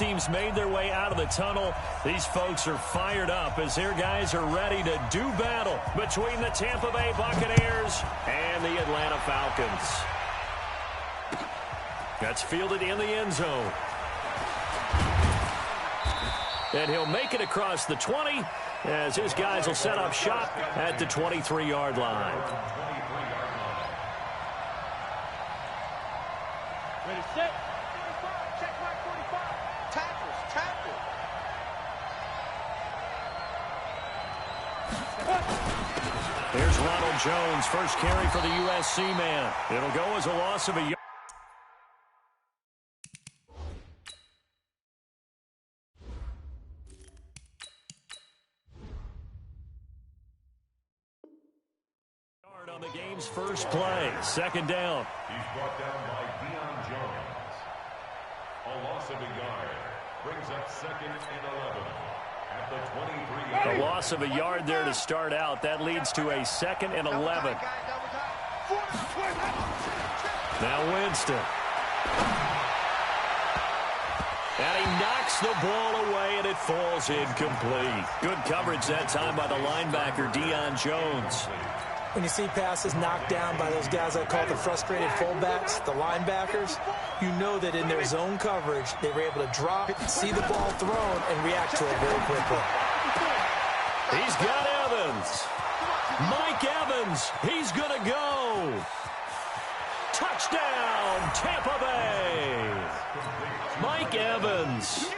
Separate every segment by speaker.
Speaker 1: teams made their way out of the tunnel. These folks are fired up as their guys are ready to do battle between the Tampa Bay Buccaneers and the Atlanta Falcons. That's fielded in the end zone. And he'll make it across the 20 as his guys will set up shop at the 23-yard line.
Speaker 2: Ready, set. Check mark 45. Tackles, tackle.
Speaker 1: Here's Ronald Jones, first carry for the USC man. It'll go as a loss of a yard. On the game's first play, second down.
Speaker 3: He's brought down by Deion Jones. A loss of a yard brings up second and 11 at the 23.
Speaker 1: A loss of a yard there to start out. That leads to a second and 11. Now Winston. And he knocks the ball away, and it falls incomplete. Good coverage that time by the linebacker, Deion Jones.
Speaker 4: When you see passes knocked down by those guys I call the frustrated fullbacks, the linebackers, you know that in their zone coverage, they were able to drop, see the ball thrown, and react to it very quickly.
Speaker 1: He's got Evans. Mike Evans. He's going to go. Touchdown, Tampa Bay. Mike Evans.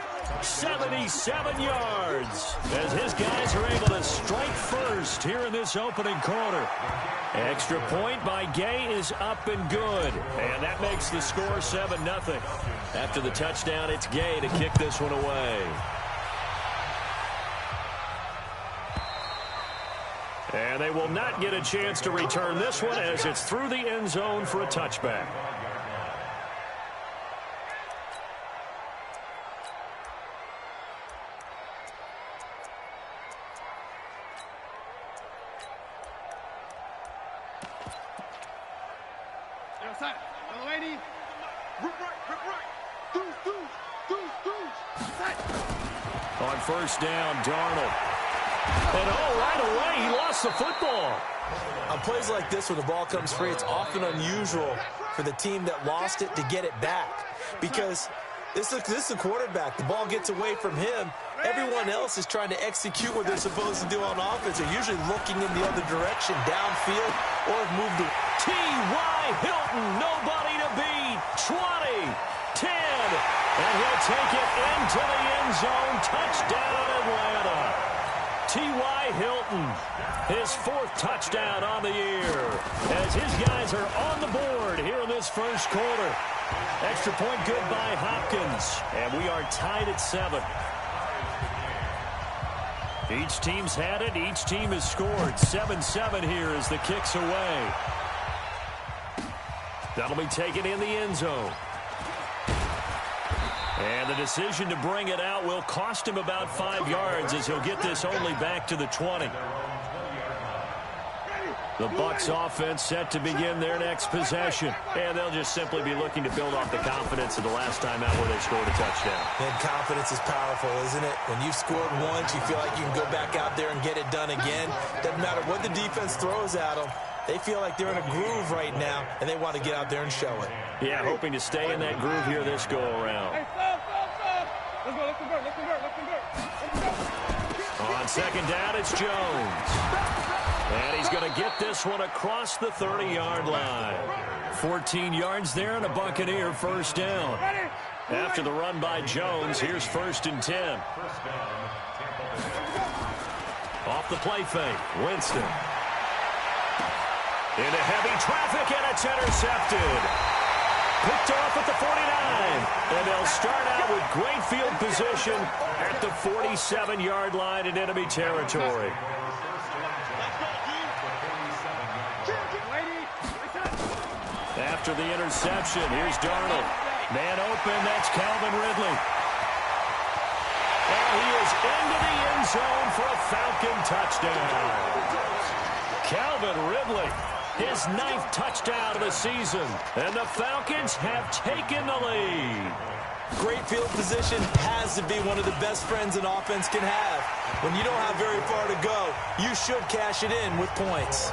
Speaker 1: 77 yards as his guys are able to strike first here in this opening quarter. Extra point by Gay is up and good, and that makes the score 7-0. After the touchdown, it's Gay to kick this one away. And they will not get a chance to return this one as it's through the end zone for a touchback. On first down, Darnold. And right away, he lost the football.
Speaker 4: On plays like this, when the ball comes free, it's often unusual for the team that lost it to get it back. Because this is a quarterback. The ball gets away from him. Everyone else is trying to execute what they're supposed to do on offense. They're usually looking in the other direction, downfield, or have moved to
Speaker 1: T.Y. Hilton, nobody to beat. 20, 10, and he'll take it into the end zone. Touchdown, Atlanta. T.Y. Hilton, his fourth touchdown on the year, as his guys are on the board here in this first quarter. Extra point good by Hopkins, and we are tied at 7. Each team's had it. Each team has scored. 7-7 here as the kick's away. That'll be taken in the end zone. And the decision to bring it out will cost him about 5 yards as he'll get this only back to the 20. The Bucs offense set to begin their next possession. And they'll just simply be looking to build off the confidence of the last time out where they scored a touchdown.
Speaker 4: And confidence is powerful, isn't it? When you've scored once, you feel like you can go back out there and get it done again. Doesn't matter what the defense throws at them. They feel like they're in a groove right now, and they want to get out there and show it.
Speaker 1: Yeah, hoping to stay in that groove here this go-around.
Speaker 2: Let's go.
Speaker 1: On second down, it's Jones. And he's going to get this one across the 30-yard line. 14 yards there and a Buccaneer first down. After the run by Jones, here's 1st and 10. Off the play fake, Winston. Into heavy traffic, and it's intercepted. Picked off at the 49. And they'll start out with great field position at the 47-yard line in enemy territory. After the interception, here's Darnold. Man open, that's Calvin Ridley. And he is into the end zone for a Falcon touchdown. Calvin Ridley, his 9th touchdown of the season. And the Falcons have taken the lead.
Speaker 4: Great field position has to be one of the best friends an offense can have. When you don't have very far to go, you should cash it in with points.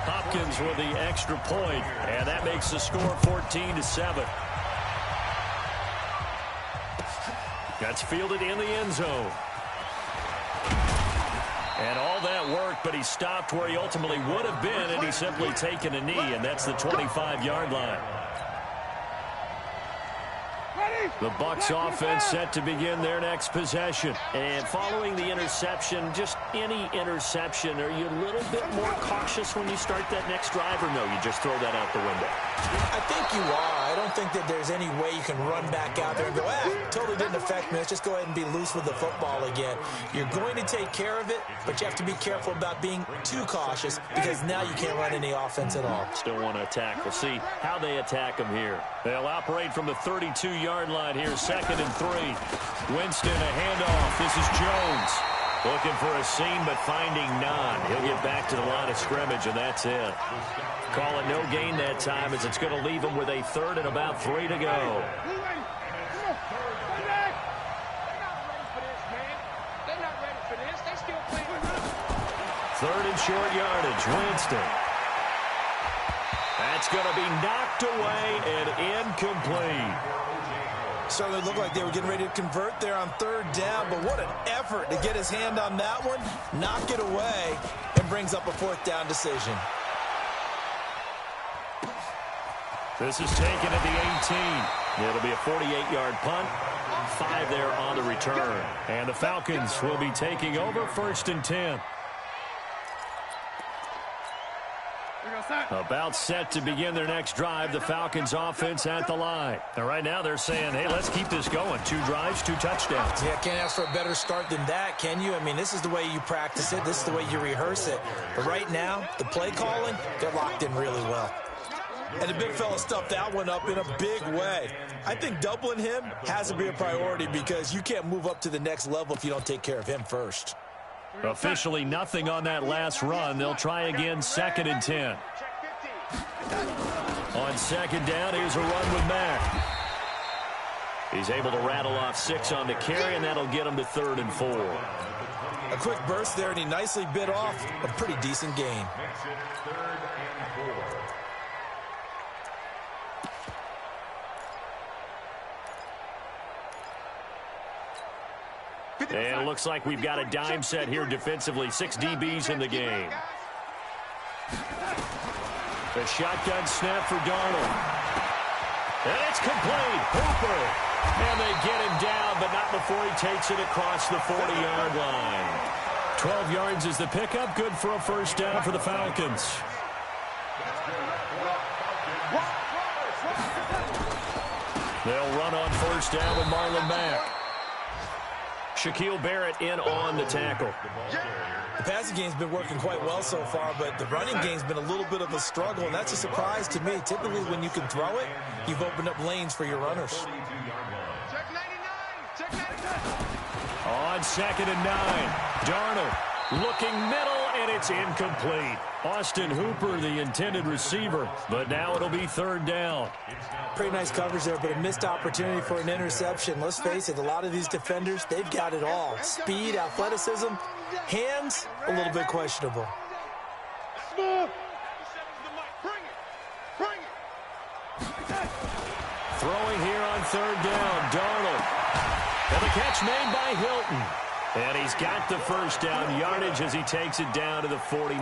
Speaker 1: Hopkins with the extra point, and that makes the score 14-7. That's fielded in the end zone. And all that work, but he stopped where he ultimately would have been, and he's simply taken a knee, and that's the 25-yard line. The Bucs offense set to begin their next possession. And following the interception, just any interception, are you a little bit more cautious when you start that next drive, or no, you just throw that out the window?
Speaker 4: I think you are. I don't think that there's any way you can run back out there and go, totally didn't affect me. Let's just go ahead and be loose with the football again. You're going to take care of it, but you have to be careful about being too cautious because now you can't run any offense at all.
Speaker 1: Still want to attack. We'll see how they attack him here. They'll operate from the 32-yard line here, 2nd and 3. Winston, a handoff. This is Jones. Looking for a seam, but finding none. He'll get back to the line of scrimmage, and that's it. Call it no gain that time, as it's going to leave him with a 3rd and about 3 to go. Third and short yardage. Winston. That's going to be knocked away and incomplete.
Speaker 4: Certainly looked like they were getting ready to convert there on 3rd down, but what an effort to get his hand on that one, knock it away, and brings up a 4th down decision.
Speaker 1: This is taken at the 18. It'll be a 48-yard punt. 5 there on the return. And the Falcons will be taking over 1st and 10. About set to begin their next drive. The Falcons offense at the line. And right now they're saying, hey, let's keep this going. 2 drives, 2 touchdowns.
Speaker 4: Yeah, can't ask for a better start than that, can you? I mean, this is the way you practice it. This is the way you rehearse it. But right now, the play calling, they're locked in really well. And the big fella stuffed that one up in a big way. I think doubling him has to be a priority because you can't move up to the next level if you don't take care of him first.
Speaker 1: Officially nothing on that last run. They'll try again, 2nd and 10. On 2nd down, here's a run with Mack. He's able to rattle off 6 on the carry, and that'll get him to 3rd and 4.
Speaker 4: A quick burst there, and he nicely bit off a pretty decent gain.
Speaker 1: And it looks like we've got a dime set here defensively. 6 DBs in the game. The shotgun snap for Darnold. And it's complete. Hooper. And they get him down, but not before he takes it across the 40-yard line. 12 yards is the pickup. Good for a 1st down for the Falcons. They'll run on 1st down with Marlon Mack. Shaquille Barrett in on the tackle.
Speaker 4: The passing game's been working quite well so far, but the running game's been a little bit of a struggle, and that's a surprise to me. Typically, when you can throw it, you've opened up lanes for your runners.
Speaker 2: Check 99. Check 99.
Speaker 1: On 2nd and 9, Darnold looking middle, and it's incomplete. Austin Hooper, the intended receiver, but now it'll be 3rd down.
Speaker 4: Pretty nice coverage there, but a missed opportunity for an interception. Let's face it, a lot of these defenders, they've got it all. Speed, athleticism, hands, a little bit questionable.
Speaker 1: Throwing here on 3rd down, Darnold. And the catch made by Hilton. And he's got the 1st down yardage as he takes it down to the 49.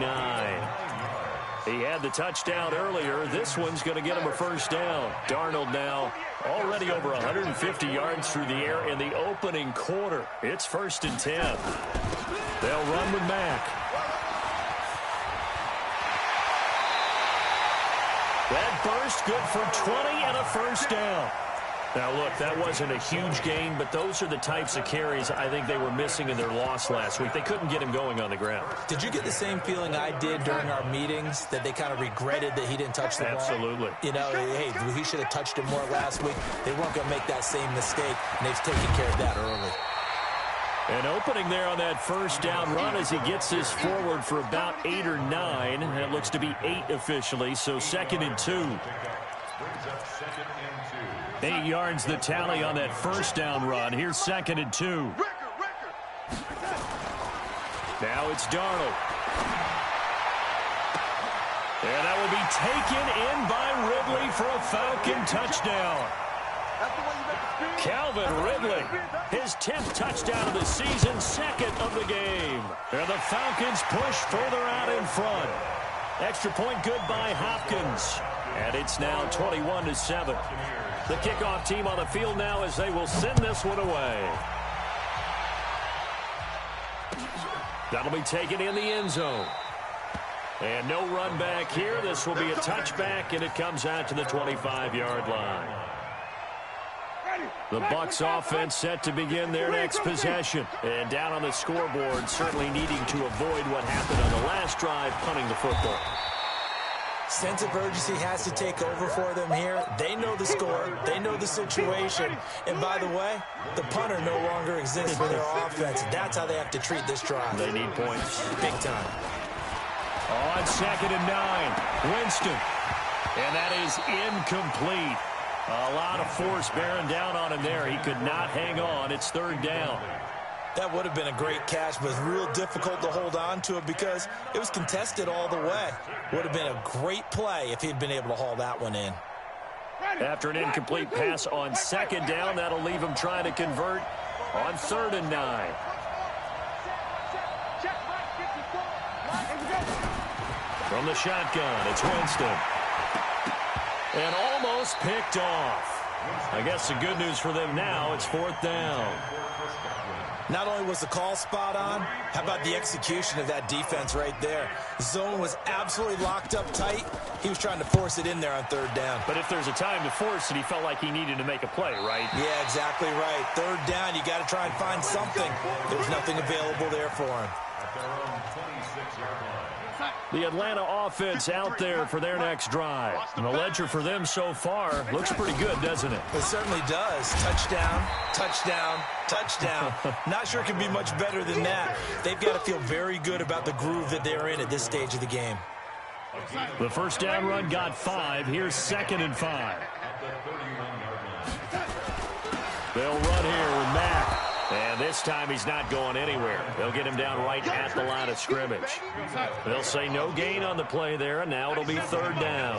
Speaker 1: He had the touchdown earlier. This one's going to get him a 1st down. Darnold now already over 150 yards through the air in the opening quarter. It's 1st and 10. They'll run with Mack. That burst good for 20 and a 1st down. Now, look, that wasn't a huge gain, but those are the types of carries I think they were missing in their loss last week. They couldn't get him going on the ground.
Speaker 4: Did you get the same feeling I did during our meetings, that they kind of regretted that he didn't touch the ball?
Speaker 1: Absolutely.
Speaker 4: You know, hey, he should have touched it more last week. They weren't going to make that same mistake, and they've taken care of that early.
Speaker 1: An opening there on that 1st down run as he gets this forward for about 8 or 9. And it looks to be 8 officially, so 2nd and 2.
Speaker 3: Brings up 2nd and 2.
Speaker 1: 8 yards the tally on that first down run. Here's 2nd and 2. Now it's Darnold. And that will be taken in by Ridley for a Falcon touchdown. Calvin Ridley, his 10th touchdown of the season, 2nd of the game. And the Falcons push further out in front. Extra point good by Hopkins. And it's now 21-7. The kickoff team on the field now as they will send this one away. That'll be taken in the end zone. And no run back here. This will be a touchback, and it comes out to the 25-yard line. The Bucs offense set to begin their next possession. And down on the scoreboard, certainly needing to avoid what happened on the last drive, punting the football.
Speaker 4: Sense of urgency has to take over for them here. They know the score. They know the situation. And by the way, the punter no longer exists for their offense. That's how they have to treat this drive.
Speaker 1: They need points.
Speaker 4: Big time.
Speaker 1: On 2nd and 9, Winston. And that is incomplete. A lot of force bearing down on him there. He could not hang on. It's 3rd down.
Speaker 4: That would have been a great catch, but it's real difficult to hold on to it because it was contested all the way. Would have been a great play if he'd been able to haul that one in.
Speaker 1: After an incomplete pass on 2nd down, that'll leave him trying to convert on 3rd and 9. From the shotgun, it's Winston. And almost picked off. I guess the good news for them now, it's 4th down.
Speaker 4: Not only was the call spot on, how about the execution of that defense right there? Zone was absolutely locked up tight. He was trying to force it in there on 3rd down.
Speaker 1: But if there's a time to force it, he felt like he needed to make a play, right?
Speaker 4: Yeah, exactly right. 3rd down, you got to try and find something. There's nothing available there for him.
Speaker 3: At their own 26-yard line.
Speaker 1: The Atlanta offense out there for their next drive. And the ledger for them so far looks pretty good, doesn't it?
Speaker 4: It certainly does. Touchdown, touchdown, touchdown. Not sure it can be much better than that. They've got to feel very good about the groove that they're in at this stage of the game.
Speaker 1: The first down run got 5. Here's 2nd and 5.
Speaker 3: At the 31-yard line.
Speaker 1: They'll run here with Mack. And this time he's not going anywhere. They'll get him down right at the line of scrimmage. They'll say no gain on the play there, and now it'll be 3rd down.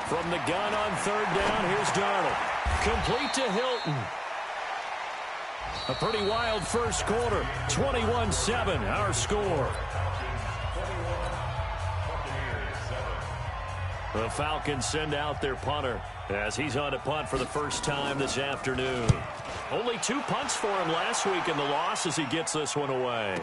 Speaker 1: From the gun on 3rd down, here's Darnold. Complete to Hilton. A pretty wild first quarter. 21-7, our score. The Falcons send out their punter as he's on to punt for the first time this afternoon. Only 2 punts for him last week in the loss as he gets this one away.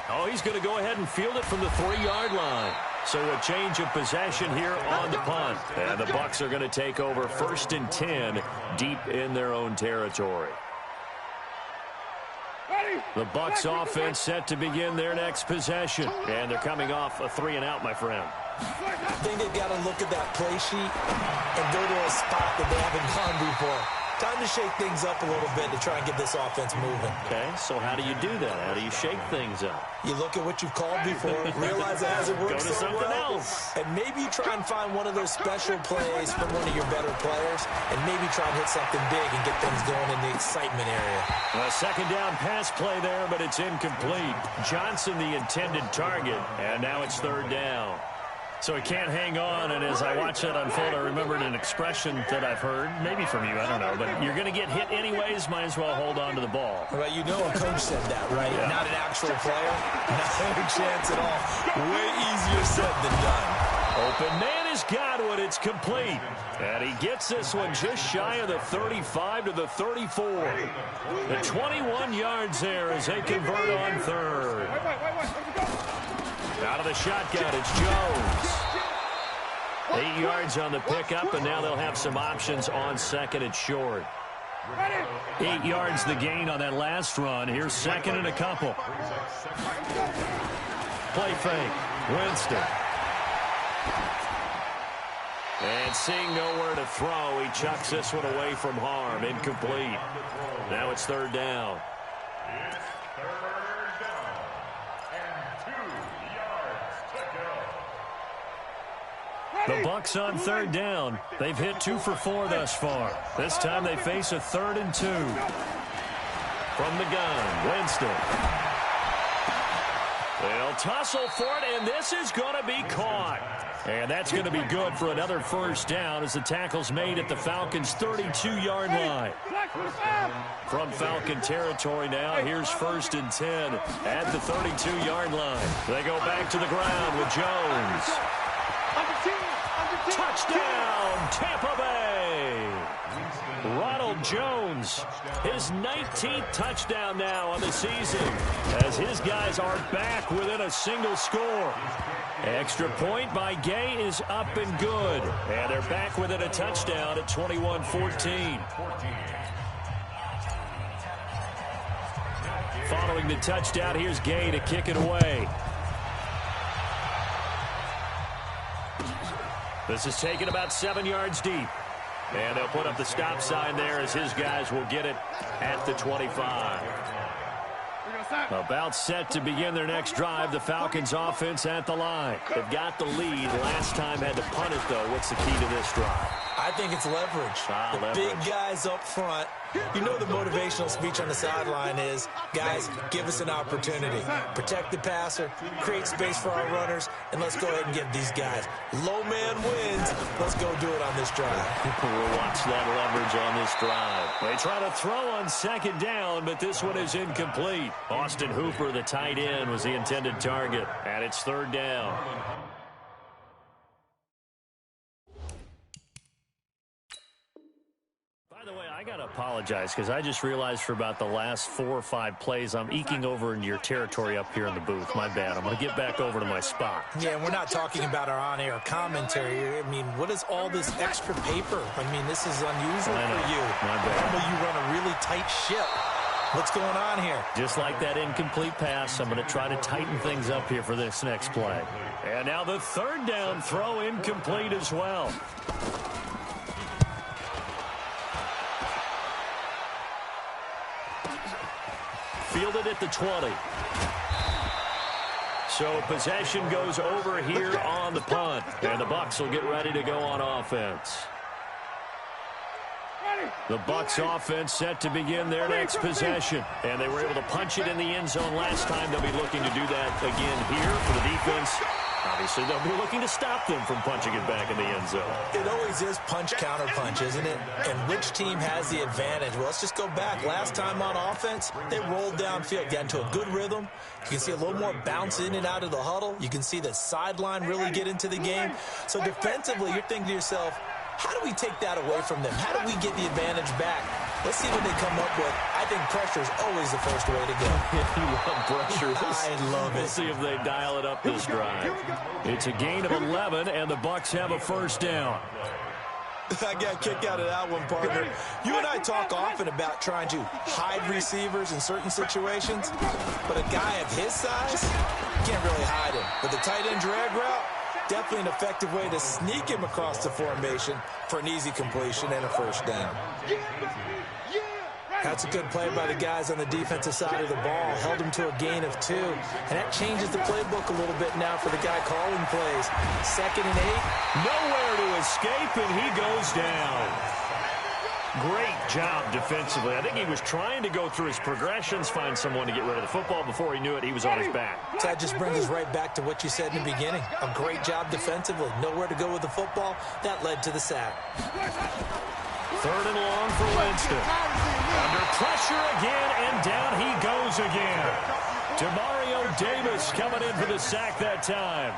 Speaker 1: Oh, he's going to go ahead and field it from the 3-yard line. So a change of possession here on the punt. And the Bucs are going to take over 1st and 10 deep in their own territory. The Bucs offense set to begin their next possession. And they're coming off a 3-and-out, my friend.
Speaker 4: I think they've got to look at that play sheet and go to a spot that they haven't gone before. Time to shake things up a little bit to try and get this offense moving.
Speaker 1: Okay, so how do you do that? How do you shake things up?
Speaker 4: You look at what you've called before, realize it hasn't worked
Speaker 1: Go to
Speaker 4: so
Speaker 1: something
Speaker 4: well,
Speaker 1: else.
Speaker 4: and maybe you try and find one of those special plays from one of your better players, and maybe try and hit something big and get things going in the excitement area.
Speaker 1: A 2nd down pass play there, but it's incomplete. Johnson the intended target, and now it's 3rd down. So he can't hang on, and as I watch that unfold, I remembered an expression that I've heard, maybe from you, I don't know, but you're going to get hit anyways, might as well hold on to the ball.
Speaker 4: Well, you know a coach said that, right?
Speaker 1: Yeah.
Speaker 4: Not an actual player. No chance at all. Way easier said than done.
Speaker 1: Open man has got one. It's complete. And he gets this one just shy of the 35 to the 34. The 21 yards there as they convert on 3rd. Out of the shotgun, it's Jones. 8 yards on the pickup, and now they'll have some options on 2nd and short. 8 yards the gain on that last run. Here's 2nd and a couple. Play fake. Winston. And seeing nowhere to throw, he chucks this one away from harm. Incomplete. Now it's 3rd down.
Speaker 3: It's 3rd down. And 2 yards to go.
Speaker 1: The Bucks on third down. They've hit 2 for 4 thus far. This time they face a 3rd and 2. From the gun, Winston. They'll tussle for it, and this is going to be caught. And that's going to be good for another first down as the tackle's made at the Falcons' 32-yard line. From Falcon territory now, here's 1st and 10 at the 32-yard line. They go back to the ground with Jones. Touchdown, Tampa Bay! Ronald Jones, his 19th touchdown now on the season, as his guys are back within a single score. Extra point by Gay is up and good, and they're back within a touchdown at 21-14. Following the touchdown, here's Gay to kick it away. This is taken about 7 yards deep. And they'll put up the stop sign there as his guys will get it at the 25. About set to begin their next drive. The Falcons offense at the line. They've got the lead. Last time had to punt it, though. What's the key to this drive?
Speaker 4: I think it's leverage. Big guys up front. You know the motivational speech on the sideline is, guys, give us an opportunity. Protect the passer, create space for our runners, and let's go ahead and give these guys. Low man wins. Let's go do it on this drive.
Speaker 1: We'll watch that leverage on this drive. They try to throw on 2nd down, but this one is incomplete. Austin Hooper, the tight end, was the intended target, and it's 3rd down. By the way, I got to apologize because I just realized for about the last 4 or 5 plays I'm eking over into your territory up here in the booth. My bad. I'm going to get back over to my spot.
Speaker 4: Yeah, and we're not talking about our on-air commentary. I mean, what is all this extra paper? I mean, this is unusual for you.
Speaker 1: My bad.
Speaker 4: Normally you run a really tight ship. What's going on here?
Speaker 1: Just like that incomplete pass, I'm going to try to tighten things up here for this next play. And now the 3rd down throw incomplete as well. Fielded at the 20. So possession goes over here on the punt. And the Bucs will get ready to go on offense. The Bucs offense set to begin their next possession. And they were able to punch it in the end zone last time. They'll be looking to do that again here for the defense. Obviously, they'll be looking to stop them from punching it back in the end zone.
Speaker 4: It always is punch-counter-punch, isn't it? And which team has the advantage? Well, let's just go back. Last time on offense, they rolled downfield, got into a good rhythm. You can see a little more bounce in and out of the huddle. You can see the sideline really get into the game. So defensively, you're thinking to yourself, how do we take that away from them? How do we get the advantage back? Let's see what they come up with. I think pressure is always the first way to go.
Speaker 1: You love pressure.
Speaker 4: I love it.
Speaker 1: We'll see if they dial it up this drive. It's a gain of 11, and the Bucs have a 1st down.
Speaker 4: I got a kick out of that one, partner. You and I talk often about trying to hide receivers in certain situations, but a guy of his size, you can't really hide him. But the tight end drag route, definitely an effective way to sneak him across the formation for an easy completion and a 1st down. That's a good play by the guys on the defensive side of the ball. Held him to a gain of 2. And that changes the playbook a little bit now for the guy calling plays. 2nd and 8.
Speaker 1: Nowhere to escape, and he goes down. Great job defensively. I think he was trying to go through his progressions, find someone to get rid of the football. Before he knew it, he was on his back.
Speaker 4: So that just brings us right back to what you said in the beginning. A great job defensively. Nowhere to go with the football. That led to the sack.
Speaker 1: 3rd and long for Winston. Under pressure again, and down he goes again. Demario Davis coming in for the sack that time.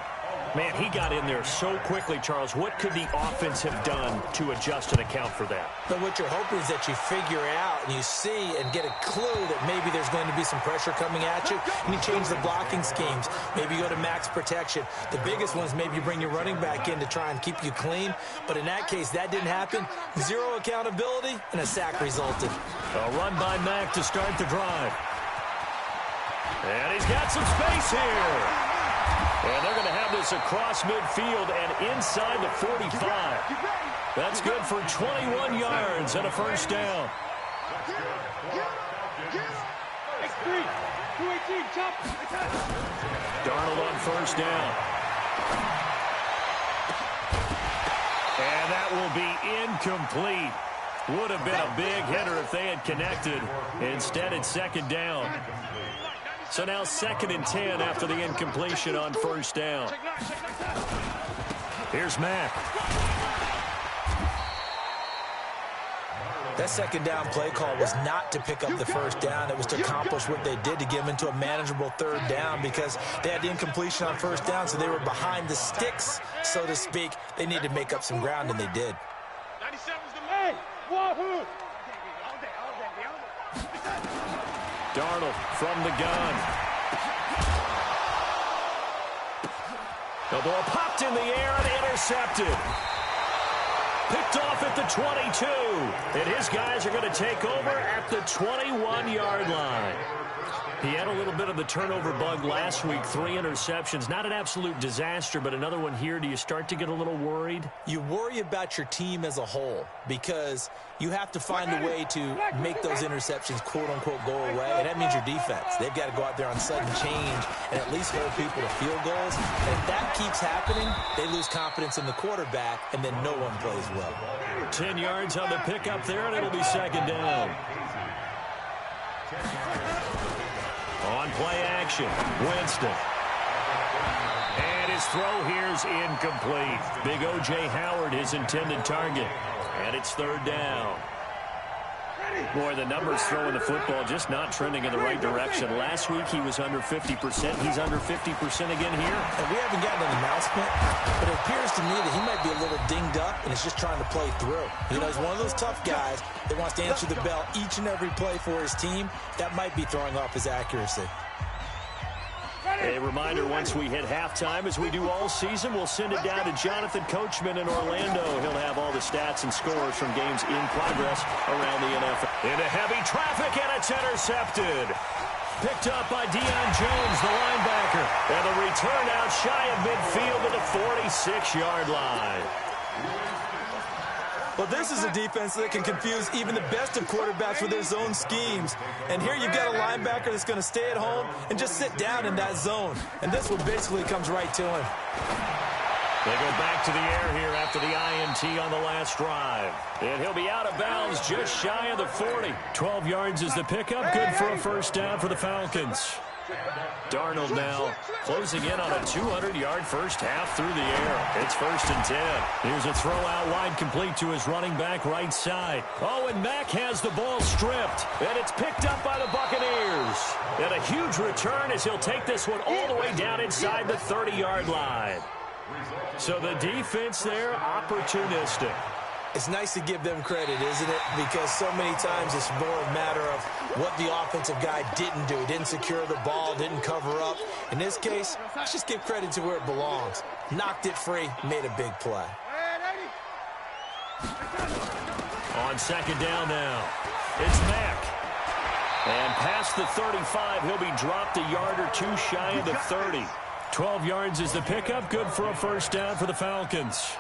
Speaker 1: Man, he got in there so quickly, Charles. What could the offense have done to adjust and account for that?
Speaker 4: But what you're hoping is that you figure out and you see and get a clue that maybe there's going to be some pressure coming at you, and you change the blocking schemes. Maybe you go to max protection. The biggest one is maybe you bring your running back in to try and keep you clean. But in that case, that didn't happen. 0 accountability, and a sack resulted.
Speaker 1: A run by Mack to start the drive. And he's got some space here. And they're going to have this across midfield and inside the 45. That's good for 21 yards and a 1st down. Darnold on 1st down. And that will be incomplete. Would have been a big hitter if they had connected. Instead, it's second down. So now 2nd and 10 after the incompletion on first down. Here's Mack.
Speaker 4: That second down play call was not to pick up the first down. It was to accomplish what they did to get them into a manageable third down because they had the incompletion on first down, so they were behind the sticks, so to speak. They needed to make up some ground, and they did.
Speaker 2: 97's the man. Wahoo!
Speaker 1: Darnold from the gun. The ball popped in the air and intercepted. Picked off at the 22. And his guys are going to take over at the 21-yard line. He had a little bit of the turnover bug last week, 3 interceptions. Not an absolute disaster, but another one here. Do you start to get a little worried?
Speaker 4: You worry about your team as a whole because you have to find a way to make those interceptions, quote-unquote, go away, and that means your defense. They've got to go out there on sudden change and at least hold people to field goals. And if that keeps happening, they lose confidence in the quarterback, and then no one plays well.
Speaker 1: 10 yards on the pickup there, and it'll be second down. On play action, Winston. And his throw here's incomplete. Big O.J. Howard, his intended target. And it's third down. Boy, the numbers throwing the football just not trending in the right direction. Last week he was under 50%. He's under 50% again here.
Speaker 4: And we haven't gotten an announcement, but it appears to me that he might be a little dinged up and is just trying to play through. You know, he's one of those tough guys that wants to answer the bell each and every play for his team. That might be throwing off his accuracy.
Speaker 1: A reminder, once we hit halftime, as we do all season, we'll send it down to Jonathan Coachman in Orlando. He'll have all the stats and scores from games in progress around the NFL. Into heavy traffic, and it's intercepted. Picked up by Deion Jones, the linebacker. And the return out shy of midfield to the 46-yard line.
Speaker 4: Well, this is a defense that can confuse even the best of quarterbacks with their zone schemes. And here you've got a linebacker that's going to stay at home and just sit down in that zone. And this one basically comes right to him.
Speaker 1: They go back to the air here after the INT on the last drive. And he'll be out of bounds just shy of the 40. 12 yards is the pickup. Good for a first down for the Falcons. Darnold now closing in on a 200-yard first half through the air. It's 1st and 10. Here's a throw out wide complete to his running back right side. Oh, and Mack has the ball stripped. And it's picked up by the Buccaneers. And a huge return as he'll take this one all the way down inside the 30-yard line. So the defense there, opportunistic.
Speaker 4: It's nice to give them credit, isn't it? Because so many times it's more a matter of what the offensive guy didn't do. Didn't secure the ball, didn't cover up. In this case, let's just give credit to where it belongs. Knocked it free, made a big play.
Speaker 1: On second down now, it's Mack. And past the 35, he'll be dropped a yard or two shy of the 30. 12 yards is the pickup. Good for a first down for the Falcons.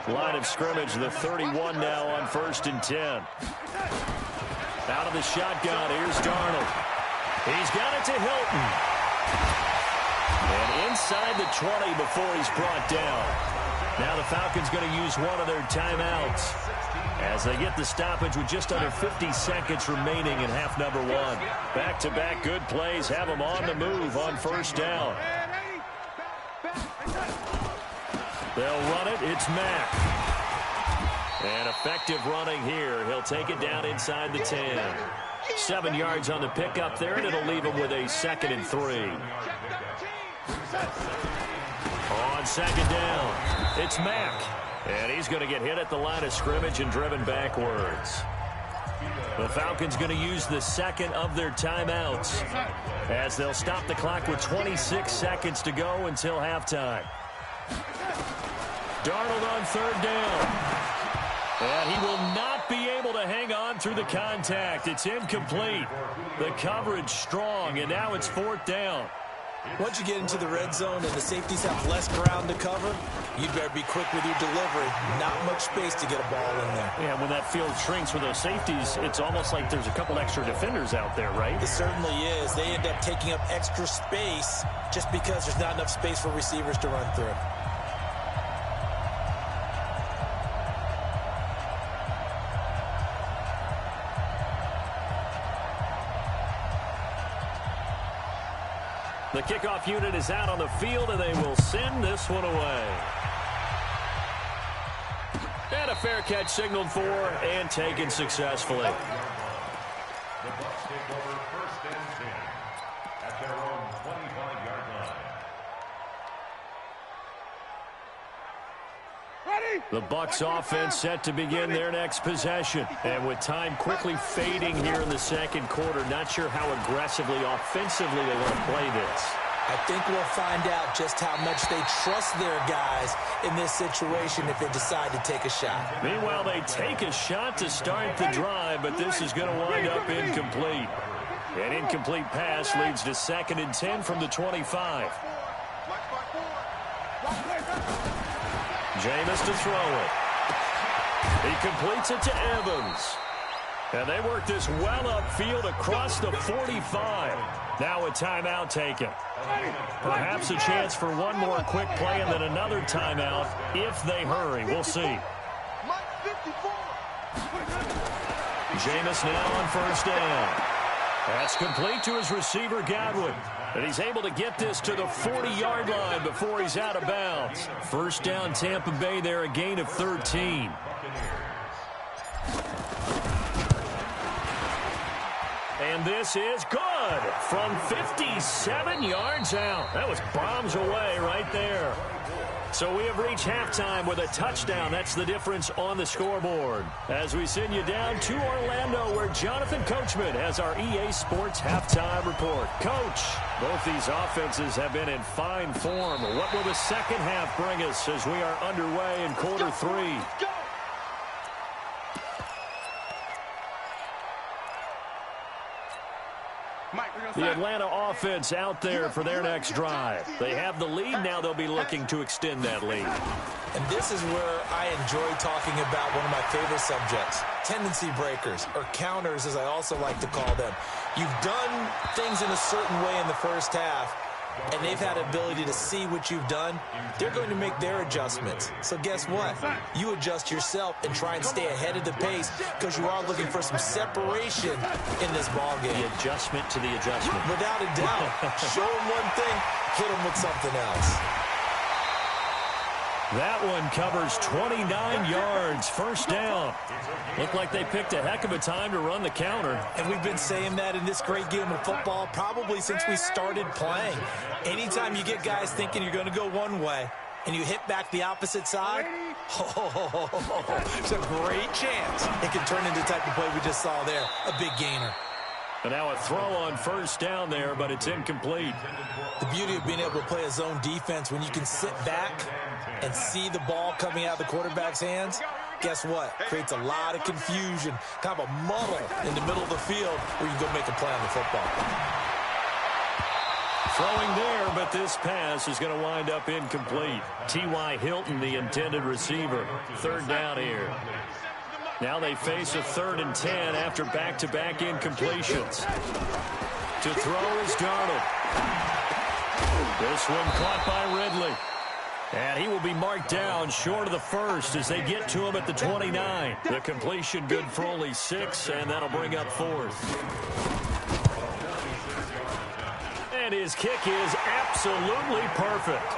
Speaker 1: Line of scrimmage, the 31 now on 1st and 10. Out of the shotgun, here's Darnold. He's got it to Hilton. And inside the 20 before he's brought down. Now the Falcons going to use one of their timeouts as they get the stoppage with just under 50 seconds remaining in half number 1. Back-to-back good plays have them on the move on first down. They'll run it. It's Mack. And effective running here. He'll take it down inside the 10. 7 yards on the pickup there, and it'll leave him with a 2nd and 3. On second down, it's Mack. And he's going to get hit at the line of scrimmage and driven backwards. The Falcons going to use the second of their timeouts as they'll stop the clock with 26 seconds to go until halftime. Darnold on third down. And he will not be able to hang on through the contact. It's incomplete. The coverage strong, and now it's 4th down.
Speaker 4: Once you get into the red zone and the safeties have less ground to cover, you'd better be quick with your delivery. Not much space to get a ball in there.
Speaker 1: Yeah, when that field shrinks with those safeties, it's almost like there's a couple extra defenders out there, right?
Speaker 4: It certainly is. They end up taking up extra space just because there's not enough space for receivers to run through.
Speaker 1: The kickoff unit is out on the field, and they will send this one away. And a fair catch signaled for and taken successfully.
Speaker 3: The Bucs take over 1st and 10 at their own 25-yard line.
Speaker 1: The Bucs offense set to begin their next possession. And with time quickly fading here in the second quarter, not sure how aggressively, offensively they want to play this.
Speaker 4: I think we'll find out just how much they trust their guys in this situation if they decide to take a shot.
Speaker 1: Meanwhile, they take a shot to start the drive, but this is going to wind up incomplete. An incomplete pass leads to 2nd and 10 from the 25. Jameis to throw it. He completes it to Evans. And they work this well upfield across the 45. Now a timeout taken. Perhaps a chance for one more quick play and then another timeout if they hurry. We'll see. Jameis now on 1st down. That's complete to his receiver, Godwin. And he's able to get this to the 40-yard line before he's out of bounds. 1st down, Tampa Bay there, a gain of 13. And this is good from 57 yards out. That was bombs away right there. So we have reached halftime with a touchdown. That's the difference on the scoreboard. As we send you down to Orlando, where Jonathan Coachman has our EA Sports halftime report. Coach, both these offenses have been in fine form. What will the second half bring us as we are underway in quarter 3? The Atlanta offense out there for their next drive. They have the lead. Now they'll be looking to extend that lead.
Speaker 4: And this is where I enjoy talking about one of my favorite subjects, tendency breakers, or counters as I also like to call them. You've done things in a certain way in the first half, and they've had ability to see what you've done. They're going to make their adjustments. So guess what? You adjust yourself and try and stay ahead of the pace because you are looking for some separation in this ball game.
Speaker 1: The adjustment to the adjustment.
Speaker 4: Without a doubt. Show them one thing, hit them with something else.
Speaker 1: That one covers 29 yards, 1st down. Looked like they picked a heck of a time to run the counter.
Speaker 4: And we've been saying that in this great game of football probably since we started playing. Anytime you get guys thinking you're going to go one way and you hit back the opposite side, it's a great chance it can turn into the type of play we just saw there, a big gainer.
Speaker 1: And now a throw on 1st down there, but it's incomplete.
Speaker 4: The beauty of being able to play a zone defense when you can sit back and see the ball coming out of the quarterback's hands, guess what? Creates a lot of confusion, kind of a muddle in the middle of the field where you can go make a play on the football.
Speaker 1: Throwing there, but this pass is going to wind up incomplete. T.Y. Hilton, the intended receiver. 3rd down here. Now they face a 3rd and 10 after back-to-back incompletions. To throw is Darnold. This one caught by Ridley. And he will be marked down short of the 1st as they get to him at the 29. The completion good for only 6, and that'll bring up 4th. And his kick is absolutely perfect.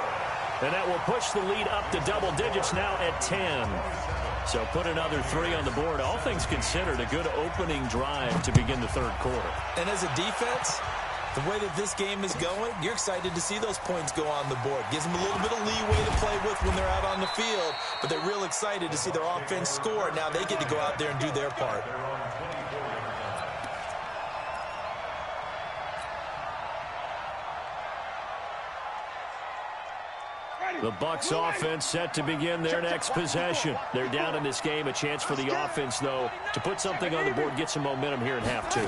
Speaker 1: And that will push the lead up to double digits now at 10. So put another 3 on the board. All things considered, a good opening drive to begin the 3rd quarter.
Speaker 4: And as a defense, the way that this game is going, you're excited to see those points go on the board. Gives them a little bit of leeway to play with when they're out on the field, but they're real excited to see their offense score. Now they get to go out there and do their part.
Speaker 1: The Bucs offense set to begin their next possession. They're down in this game. A chance for the offense, though, to put something on the board, get some momentum here in half 2.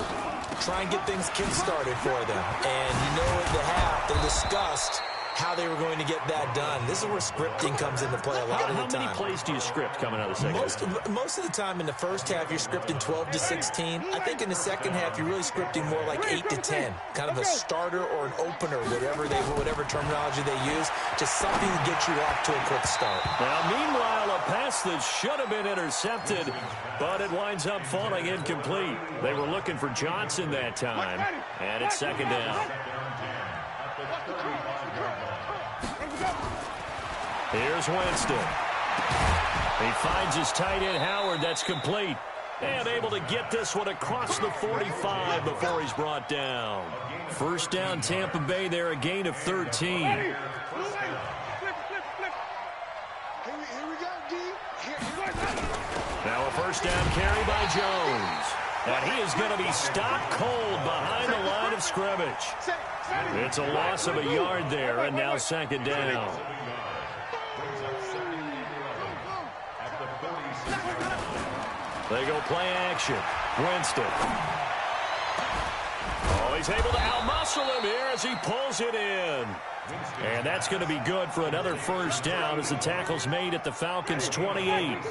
Speaker 4: Try and get things kick-started for them. And you know at the half, they discussed how they were going to get that done. This is where scripting comes into play a lot of the time.
Speaker 1: How many plays do you script coming out of the second half?
Speaker 4: Most of the time in the first half, you're scripting 12 to 16. I think in the second half, you're really scripting more like 8 to 10. Kind of a starter or an opener, whatever terminology they use, just something to get you off to a quick start.
Speaker 1: Now, meanwhile, a pass that should have been intercepted, but it winds up falling incomplete. They were looking for Johnson that time, and it's 2nd down. Here's Winston. He finds his tight end, Howard. That's complete. And able to get this one across the 45 before he's brought down. First down, Tampa Bay there, a gain of 13.
Speaker 2: Here we go, D.
Speaker 1: Now a first down carry by Jones. And he is going to be stopped cold behind the line of scrimmage. It's a loss of a yard there, and now second down. They go play action. Winston. Oh, he's able to outmuscle him here as he pulls it in. And that's going to be good for another first down as the tackle's made at the Falcons' 28.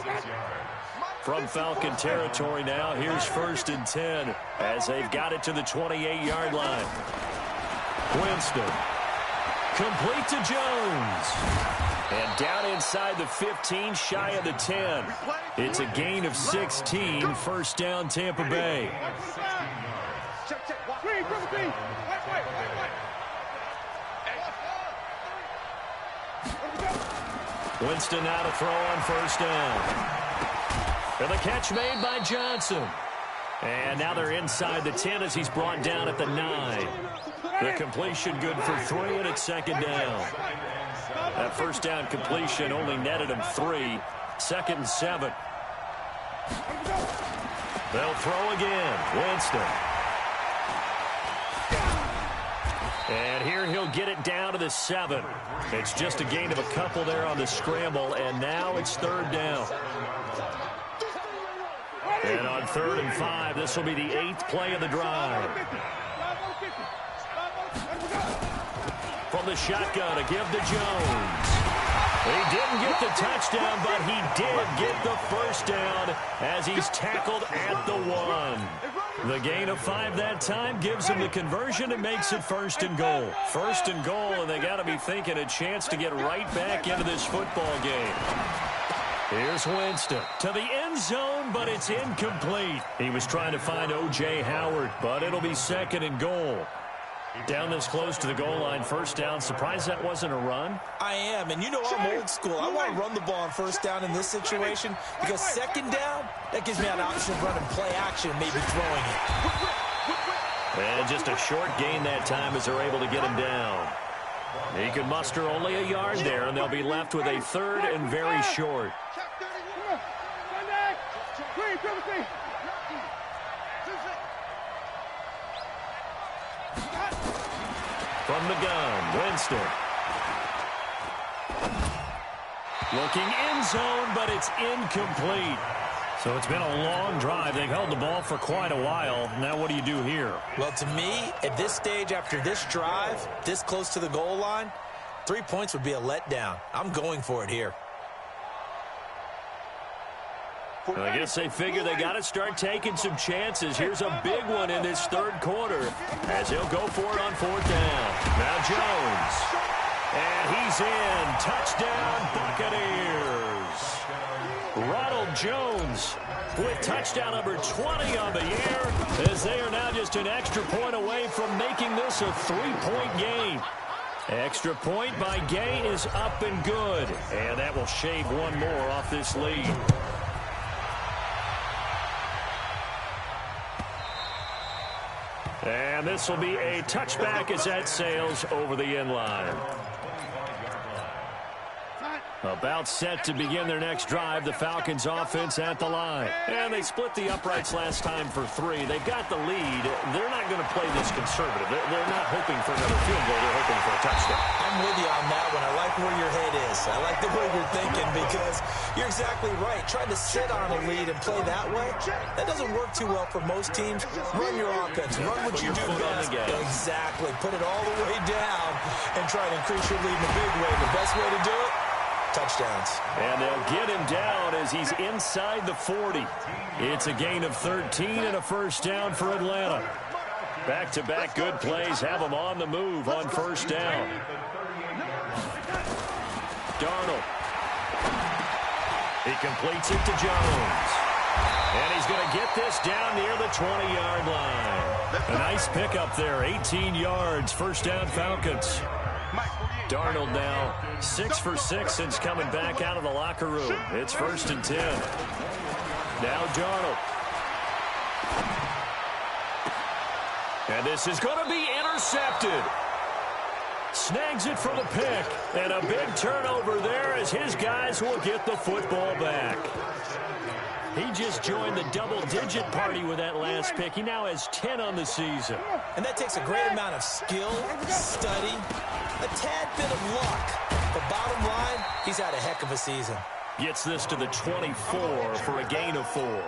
Speaker 1: From Falcon territory now, here's 1st and 10 as they've got it to the 28-yard line. Winston. Complete to Jones. And down inside the 15, shy of the 10. It's a gain of 16, first down Tampa Bay. Winston now to throw on first down. And the catch made by Johnson. And now they're inside the 10 as he's brought down at the 9. The completion good for 3, and it's second down. That first down completion only netted him 3. 2nd and 7. They'll throw again. Winston. And here he'll get it down to the 7. It's just a gain of a couple there on the scramble, and now it's 3rd down. And on 3rd and 5, this will be the 8th play of the drive. From the shotgun to give to Jones. He didn't get the touchdown, but he did get the first down as he's tackled at the 1. The gain of 5 that time gives him the conversion and makes it 1st and goal. 1st and goal, and they got to be thinking a chance to get right back into this football game. Here's Winston to the end zone, but it's incomplete. He was trying to find O.J. Howard, but it'll be 2nd and goal. Down this close to the goal line, first down. Surprised that wasn't a run?
Speaker 4: I am, and you know I'm old school. I want to run the ball on first down in this situation because second down, that gives me an option of running play action, maybe throwing it.
Speaker 1: And just a short gain that time as they're able to get him down. He could muster only a yard there, and they'll be left with a 3rd and very short. From the gun, Winston. Looking end zone, but it's incomplete. So it's been a long drive. They've held the ball for quite a while. Now what do you do here?
Speaker 4: Well, to me, at this stage, after this drive, this close to the goal line, 3 points would be a letdown. I'm going for it here.
Speaker 1: Well, I guess they figure they got to start taking some chances. Here's a big one in this 3rd quarter as he'll go for it on 4th down. Now Jones. And he's in. Touchdown, Buccaneers. Ronald Jones with touchdown number 20 on the year as they are now just an extra point away from making this a 3-point game. Extra point by Gay is up and good. And that will shave one more off this lead. And this will be a touchback as that sails over the end line. About set to begin their next drive, the Falcons offense at the line. And they split the uprights last time for 3. They've got the lead. They're not going to play this conservative. They're not hoping for another field goal. They're hoping for a touchdown.
Speaker 4: I'm with you on that one. I like where your head is. I like the way you're thinking because you're exactly right. Trying to sit on a lead and play that way, that doesn't work too well for most teams. Run your offense. Run what you do best. Exactly. Put it all the way down and try to increase your lead in a big way. The best way to do it, touchdowns. And they'll get him down as he's inside the 40. It's a gain of 13 and a first down for Atlanta. Back-to-back good plays have him on the move on first down. Darnold. He completes it to Jones. And he's going to get this down near the 20-yard line. A nice pickup there, 18 yards, first down Falcons.
Speaker 1: Darnold now 6 for 6 since coming back out of the locker room. It's 1st and 10. Now Darnold. And this is going to be intercepted. Snags it for the pick. And a big turnover there as his guys will get the football back. He just joined the double-digit party with that last pick. He now has 10 on the season.
Speaker 4: And that takes a great amount of skill, study, a tad bit of luck. But bottom line, he's had a heck of a season.
Speaker 1: Gets this to the 24 for a gain of 4.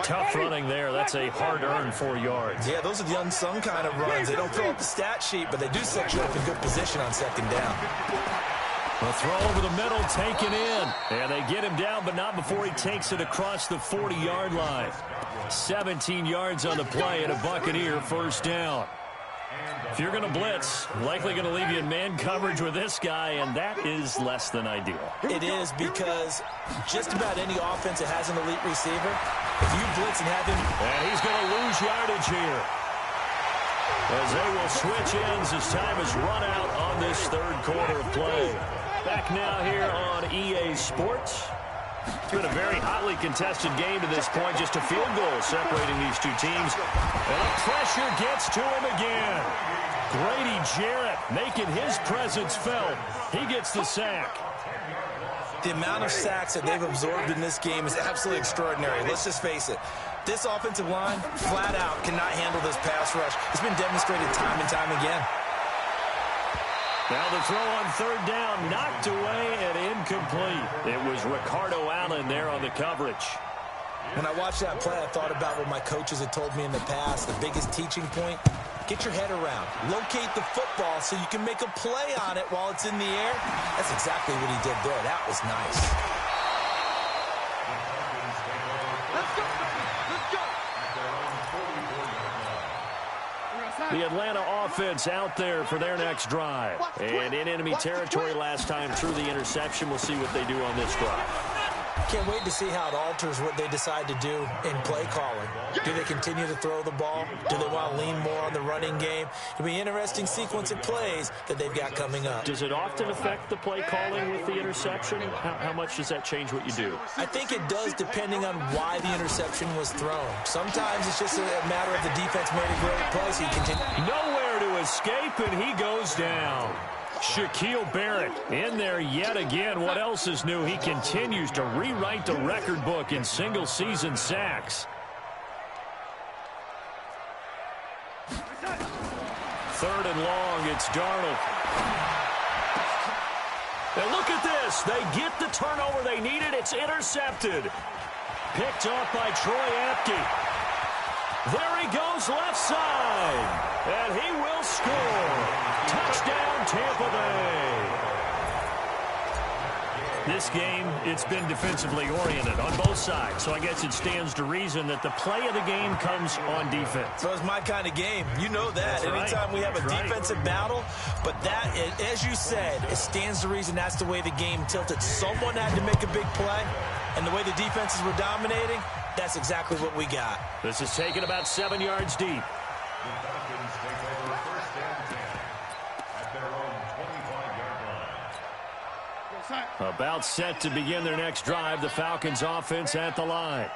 Speaker 1: Tough running there. That's a hard-earned 4 yards.
Speaker 4: Yeah, those are the unsung kind of runs. They don't fill up the stat sheet, but they do set you up in good position on 2nd down.
Speaker 1: A throw over the middle, taken in. And they get him down, but not before he takes it across the 40-yard line. 17 yards on the play and a Buccaneer 1st down. If you're going to blitz, likely going to leave you in man coverage with this guy, and that is less than ideal.
Speaker 4: It is, because just about any offense that has an elite receiver, if you blitz and have him...
Speaker 1: And he's going to lose yardage here, as they will switch ends as time is run out on this 3rd quarter of play. Back now here on EA Sports. It's been a very hotly contested game to this point. Just a field goal separating these two teams. And the pressure gets to him again. Grady Jarrett making his presence felt. He gets the sack.
Speaker 4: The amount of sacks that they've absorbed in this game is absolutely extraordinary. Let's just face it. This offensive line, flat out, cannot handle this pass rush. It's been demonstrated time and time again.
Speaker 1: Now the throw on 3rd down, knocked away and incomplete. It was Ricardo Allen there on the coverage.
Speaker 4: When I watched that play, I thought about what my coaches had told me in the past. The biggest teaching point, get your head around. Locate the football so you can make a play on it while it's in the air. That's exactly what he did there. That was nice.
Speaker 2: Let's go, baby. Let's go.
Speaker 1: The Atlanta offense out there for their next drive. And in enemy territory last time through the interception. We'll see what they do on this drive.
Speaker 4: Can't wait to see how it alters what they decide to do in play calling. Do they continue to throw the ball? Do they want to lean more on the running game? It'll be an interesting sequence of plays that they've got coming up.
Speaker 1: Does it often affect the play calling with the interception? How much does that change what you do?
Speaker 4: I think it does, depending on why the interception was thrown. Sometimes it's just a matter of the defense made a great play, so you continue.
Speaker 1: Nowhere to escape, and he goes down. Shaquille Barrett in there yet again. What else is new? He continues to rewrite the record book in single-season sacks. 3rd and long, it's Darnold. And look at this. They get the turnover they needed. It's intercepted. Picked off by Troy Apke. There he goes left side. And he will score. Touchdown, Tampa Bay. This game, it's been defensively oriented on both sides. So I guess it stands to reason that the play of the game comes on defense.
Speaker 4: So it's my kind of game. You know that. Anytime we have a defensive battle, but that, as you said, it stands to reason that's the way the game tilted. Someone had to make a big play, and the way the defenses were dominating, that's exactly what we got.
Speaker 1: This is taken about 7 yards deep. About set to begin their next drive. The Falcons offense at the line.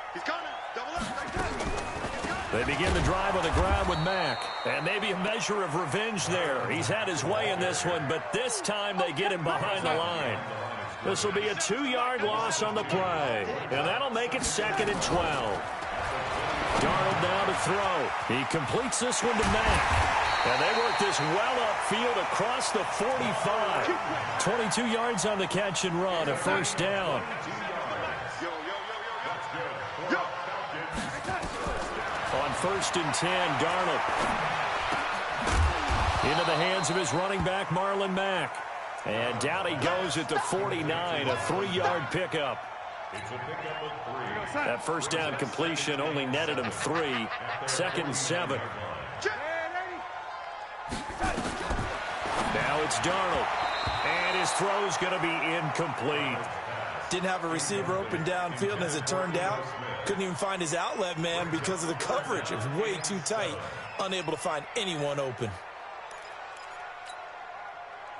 Speaker 1: They begin the drive on the ground with Mack. And maybe a measure of revenge there. He's had his way in this one, but this time they get him behind the line. This will be a 2-yard loss on the play. And that'll make it 2nd and 12. Darnold now to throw. He completes this one to Mack. And they work this well upfield across the 45. 22 yards on the catch and run, a 1st down. On 1st and 10, Darnold. Into the hands of his running back, Marlon Mack. And down he goes at the 49, a 3-yard pickup. That 1st down completion only netted him 3. 2nd and 7. Now it's Darnold. And his throw's going to be incomplete.
Speaker 4: Didn't have a receiver open downfield, and as it turned out, couldn't even find his outlet man because of the coverage. It was way too tight, unable to find anyone open.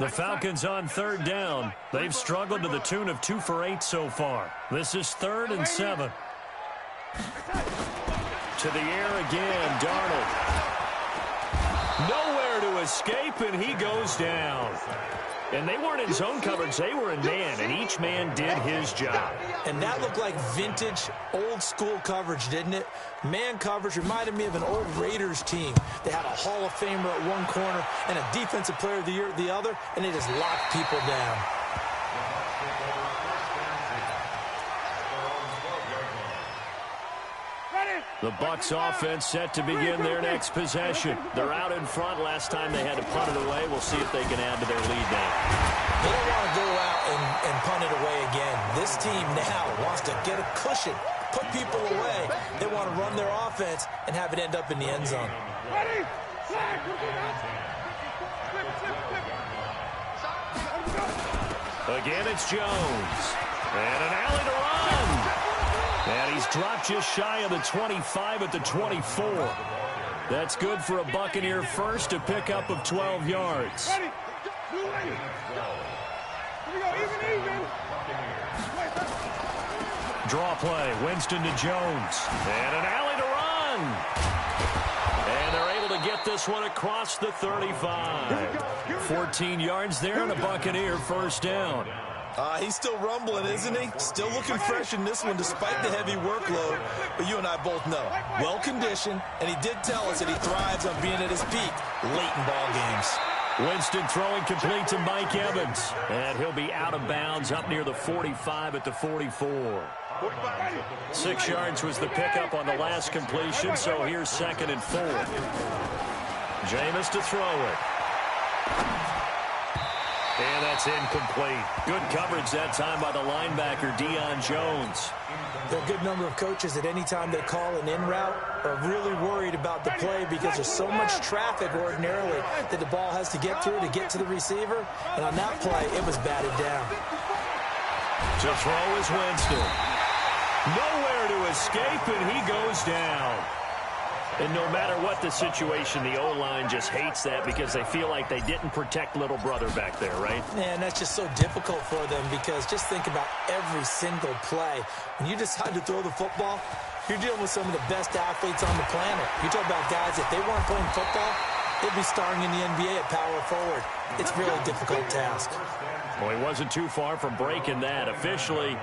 Speaker 1: The Falcons on third down. They've struggled to the tune of 2 for 8 so far. This is 3rd and 7. To the air again, Darnold. Nowhere to escape, and he goes down. And they weren't in zone coverage. They were in man, and each man did his job.
Speaker 4: And that looked like vintage, old-school coverage, didn't it? Man coverage reminded me of an old Raiders team. They had a Hall of Famer at one corner and a Defensive Player of the Year at the other, and they just locked people down.
Speaker 1: The Bucs offense set to begin their next possession. They're out in front. Last time they had to punt it away. We'll see if they can add to their lead now.
Speaker 4: They don't want to go out and punt it away again. This team now wants to get a cushion, put people away. They want to run their offense and have it end up in the end zone.
Speaker 1: Again, it's Jones. And an alley to run. And he's dropped just shy of the 25 at the 24. That's good for a Buccaneer first, a pickup of 12 yards. Draw play, Winston to Jones. And an alley to run. And they're able to get this one across the 35. 14 yards there and a Buccaneer first down.
Speaker 4: He's still rumbling, isn't he? Still looking fresh in this one despite the heavy workload. But you and I both know, well-conditioned, and he did tell us that he thrives on being at his peak late in ball games.
Speaker 1: Winston throwing complete to Mike Evans. And he'll be out of bounds up near the 45 at the 44. 6 yards was the pickup on the last completion, so here's 2nd and 4. Jameis to throw it. And that's incomplete. Good coverage that time by the linebacker, Deion Jones.
Speaker 4: There are a good number of coaches that any time they call an in route are really worried about the play because there's so much traffic ordinarily that the ball has to get through to get to the receiver. And on that play, it was batted down.
Speaker 1: To throw is Winston. Nowhere to escape, and he goes down. And no matter what the situation, the O-line just hates that because they feel like they didn't protect little brother back there, right?
Speaker 4: And that's just so difficult for them because just think about every single play. When you decide to throw the football, you're dealing with some of the best athletes on the planet. You talk about guys, if they weren't playing football, they'd be starring in the NBA at power forward. It's a really difficult task.
Speaker 1: Well, he wasn't too far from breaking that. Officially,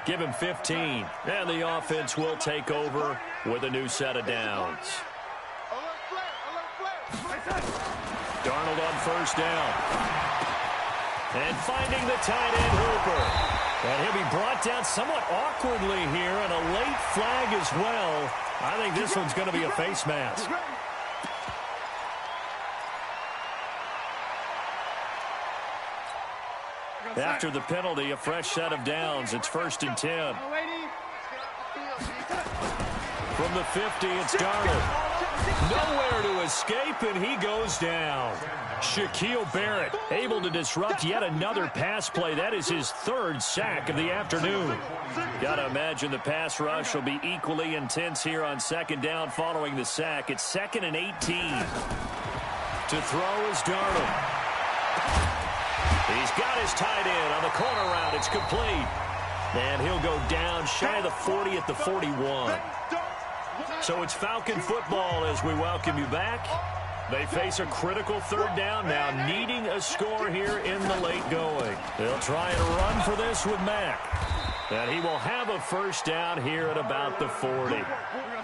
Speaker 1: give him 15. And the offense will take over with a new set of downs. Darnold on first down. And finding the tight end Hooper. And he'll be brought down somewhat awkwardly here, and a late flag as well. I think this one's going to be a face mask. After the penalty, a fresh set of downs. It's 1st and 10. From the 50, it's Darnold. Nowhere to escape, and he goes down. Shaquille Barrett able to disrupt yet another pass play. That is his 3rd sack of the afternoon. Got to imagine the pass rush will be equally intense here on 2nd down following the sack. It's 2nd and 18. To throw is Darnold. He's got his tight end on the corner route. It's complete. And he'll go down shy of the 40 at the 41. So it's Falcon football as we welcome you back. They face a critical 3rd down now, needing a score here in the late going. They'll try and run for this with Mack. And he will have a first down here at about the 40.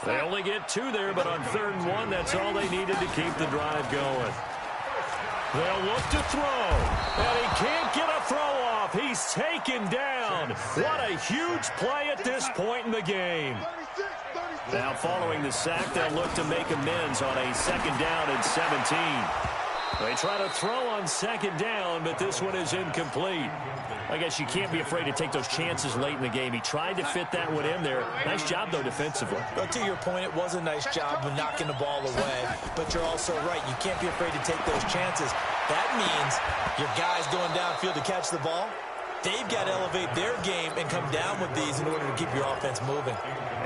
Speaker 1: They only get 2 there, but on 3rd and 1, that's all they needed to keep the drive going. They'll look to throw, and he can't get a throw off. He's taken down. What a huge play at this point in the game. Now following the sack, they'll look to make amends on a 2nd down and 17. They try to throw on 2nd down, but this one is incomplete. I guess you can't be afraid to take those chances late in the game. He tried to fit that one in there. Nice job, though, defensively.
Speaker 4: But to your point, it was a nice job of knocking the ball away. But you're also right. You can't be afraid to take those chances. That means your guys going downfield to catch the ball, they've got to elevate their game and come down with these in order to keep your offense moving.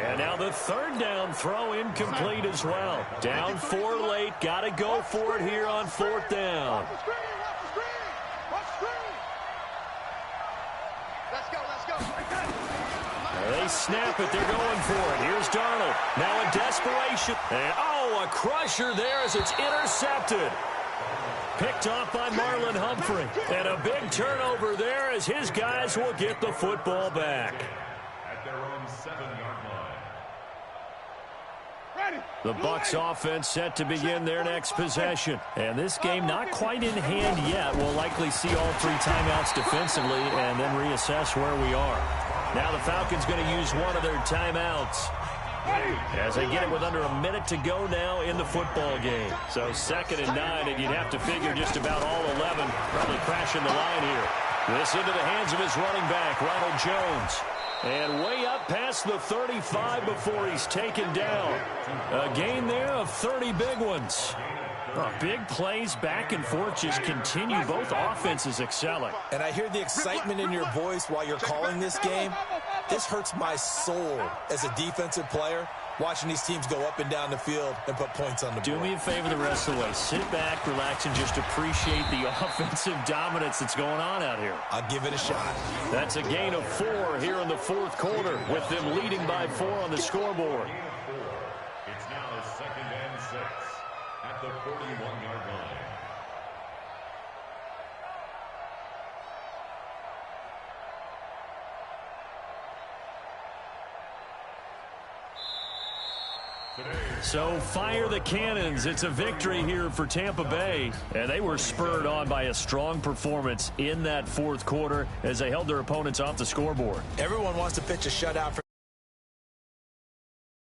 Speaker 1: And now the 3rd down throw incomplete as well. Down 4 late. Got to go for it here on 4th down. They snap it. They're going for it. Here's Darnold. Now in desperation. And, a crusher there as it's intercepted. Picked off by Marlon Humphrey. And a big turnover there as his guys will get the football back.
Speaker 3: At their own 7-yard line.
Speaker 1: The Bucs offense set to begin their next possession. And this game not quite in hand yet. We'll likely see all 3 timeouts defensively and then reassess where we are. Now the Falcons going to use one of their timeouts as they get it with under a minute to go now in the football game. So 2nd and 9, and you'd have to figure just about all 11 probably crashing the line here. This into the hands of his running back, Ronald Jones. And way up past the 35 before he's taken down. A gain there of 30 big ones. Big plays back and forth just continue. Both offenses excelling.
Speaker 4: And I hear the excitement in your voice while you're calling this game. This hurts my soul as a defensive player, watching these teams go up and down the field and put points on the board.
Speaker 1: Do me a favor the rest of the way. Sit back, relax, and just appreciate the offensive dominance that's going on out here.
Speaker 4: I'll give it a shot.
Speaker 1: That's a gain of 4 here in the 4th quarter, with them leading by 4 on the scoreboard.
Speaker 3: It's now 2nd and 6 at the 41-yard line.
Speaker 1: So fire the cannons. It's a victory here for Tampa Bay. And they were spurred on by a strong performance in that 4th quarter as they held their opponents off the scoreboard.
Speaker 4: Everyone wants to pitch a shutout from